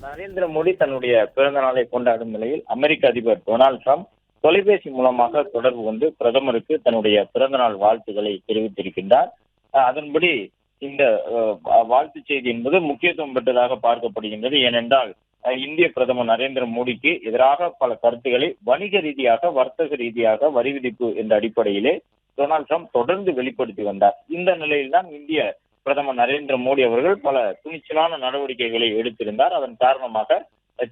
நரேந்திர மோடி தன்னுடைய பிறந்த நாளை கொண்டாடும் நிலையில் அமெரிக்க அதிபர் டொனால்டு டிரம்ப் தொலைபேசி மூலமாக தொடர்பு கொண்டு பிரதமருக்கு தன்னுடைய பிறந்த நாள் வாழ்த்துக்களை தெரிவித்திருக்கின்றார். அதன்படி இந்த வாழ்த்து செய்தி என்பது முக்கியத்துவம் பெற்றதாக பார்க்கப்படுகின்றது. ஏனென்றால் இந்திய பிரதமர் நரேந்திர மோடிக்கு எதிராக பல கருத்துக்களை வணிக ரீதியாக, வர்த்தக ரீதியாக, வரி விதிப்பு என்ற அடிப்படையிலே டொனால்டு டிரம்ப் தொடர்ந்து வெளிப்படுத்தி வந்தார். இந்த நிலையில்தான் இந்திய பிரதமர் நரேந்திர மோடி அவர்கள் பல துணிச்சலான நடவடிக்கைகளை எடுத்திருந்தார். அதன் காரணமாக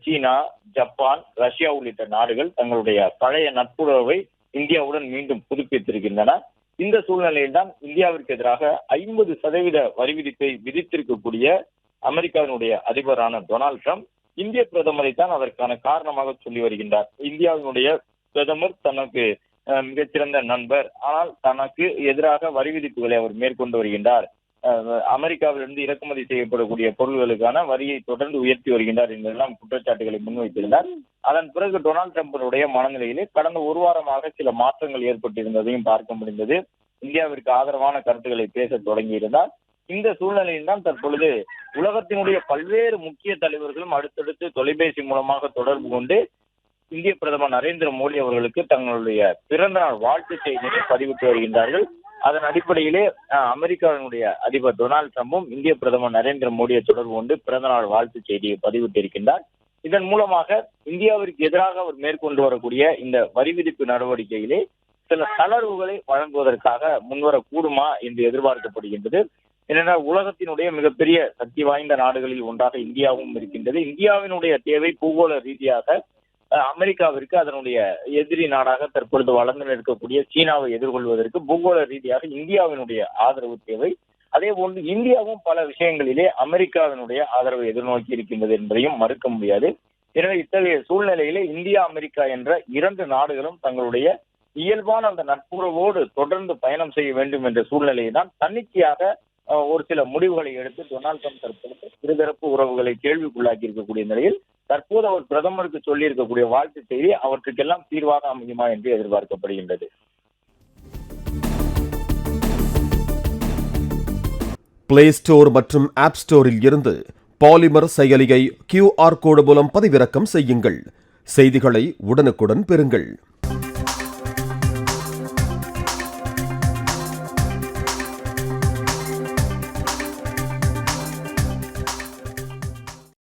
சீனா, ஜப்பான், ரஷ்யா உள்ளிட்ட நாடுகள் தங்களுடைய பழைய நட்புறவை இந்தியாவுடன் மீண்டும் புதுப்பித்திருக்கின்றன. இந்த சூழ்நிலையில் தான் இந்தியாவிற்கு எதிராக 50% வரி விதிப்பை விதித்திருக்கக்கூடிய அமெரிக்காவினுடைய அதிபரான டொனால்டு டிரம்ப் இந்திய பிரதமரை தான் அதற்கான காரணமாக சொல்லி வருகின்றார். இந்தியாவினுடைய பிரதமர் தனக்கு மிகச்சிறந்த நண்பர், ஆனால் தனக்கு எதிராக வரி விதிப்புகளை அவர் மேற்கொண்டு வருகின்றார். அமெரிக்காவிலிருந்து இறக்குமதி செய்யப்படக்கூடிய பொருள்களுக்கான வரியை தொடர்ந்து உயர்த்தி வருகின்றார் என்றெல்லாம் குற்றச்சாட்டுகளை முன்வைத்திருந்தார். அதன் பிறகு டொனால்டு டிரம்பினுடைய மனநிலையிலே கடந்த ஒரு வாரமாக சில மாற்றங்கள் ஏற்பட்டிருந்ததையும் பார்க்க முடிந்தது. இந்தியாவிற்கு ஆதரவான கருத்துக்களை பேச தொடங்கியிருந்தார். இந்த சூழ்நிலையில் தான் தற்பொழுது உலகத்தினுடைய பல்வேறு முக்கிய தலைவர்களும் அடுத்தடுத்து தொலைபேசி மூலமாக தொடர்பு கொண்டு இந்திய பிரதமர் நரேந்திர மோடி அவர்களுக்கு தங்களுடைய பிறந்த நாள் வாழ்த்து செய்தியை பதிவிட்டு வருகின்றார்கள். அதன் அடிப்படையிலே அமெரிக்காவினுடைய அதிபர் டொனால்டு டிரம்பும் இந்திய பிரதமர் நரேந்திர மோடியை தொடர்பு கொண்டு பிறந்தநாள் வாழ்த்து செய்தியை பதிவிட்டிருக்கின்றார். இதன் மூலமாக இந்தியாவிற்கு எதிராக அவர் மேற்கொண்டு வரக்கூடிய இந்த வரி விதிப்பு நடவடிக்கையிலே சில தளர்வுகளை வழங்குவதற்காக முன்வரக்கூடுமா என்று எதிர்பார்க்கப்படுகின்றது. ஏனென்றால் உலகத்தினுடைய மிகப்பெரிய சக்தி வாய்ந்த நாடுகளில் ஒன்றாக இந்தியாவும் இருக்கின்றது. இந்தியாவினுடைய தேவை பூகோள ரீதியாக அமெரிக்காவிற்கு அதனுடைய எதிரி நாடாக தற்பொழுது வளர்ந்து நிற்கக்கூடிய சீனாவை எதிர்கொள்வதற்கு பூகோள ரீதியாக இந்தியாவினுடைய ஆதரவு தேவை. அதே போன்று இந்தியாவும் பல விஷயங்களிலே அமெரிக்காவினுடைய ஆதரவை எதிர்நோக்கி இருக்கின்றது என்பதையும் மறுக்க முடியாது. எனவே இத்தகைய சூழ்நிலையிலே இந்தியா, அமெரிக்கா என்ற இரண்டு நாடுகளும் தங்களுடைய இயல்பான அந்த நட்புறவோடு தொடர்ந்து பயணம் செய்ய வேண்டும் என்ற சூழ்நிலையை தான் தன்னிச்சையாக ஒரு சில முடிவுகளை எடுத்து டொனால்டு டிரம்ப் தற்பொழுது இருதரப்பு உறவுகளை கேள்விக்குள்ளாக்கி இருக்கக்கூடிய நிலையில் தற்போது அவர் பிரதமருக்கு சொல்லி இருக்கக்கூடிய வாழ்த்து செய்தி அவற்றுக்கெல்லாம் தீர்வாக அமையுமா என்று எதிர்பார்க்கப்படுகின்றது. பிளே ஸ்டோர் மற்றும் ஆப் ஸ்டோரில் இருந்து பாலிமர் செயலியை QR கோடு மூலம் பதிவிறக்கம் செய்யுங்கள். செய்திகளை உடனுக்குடன் பெறுங்கள்.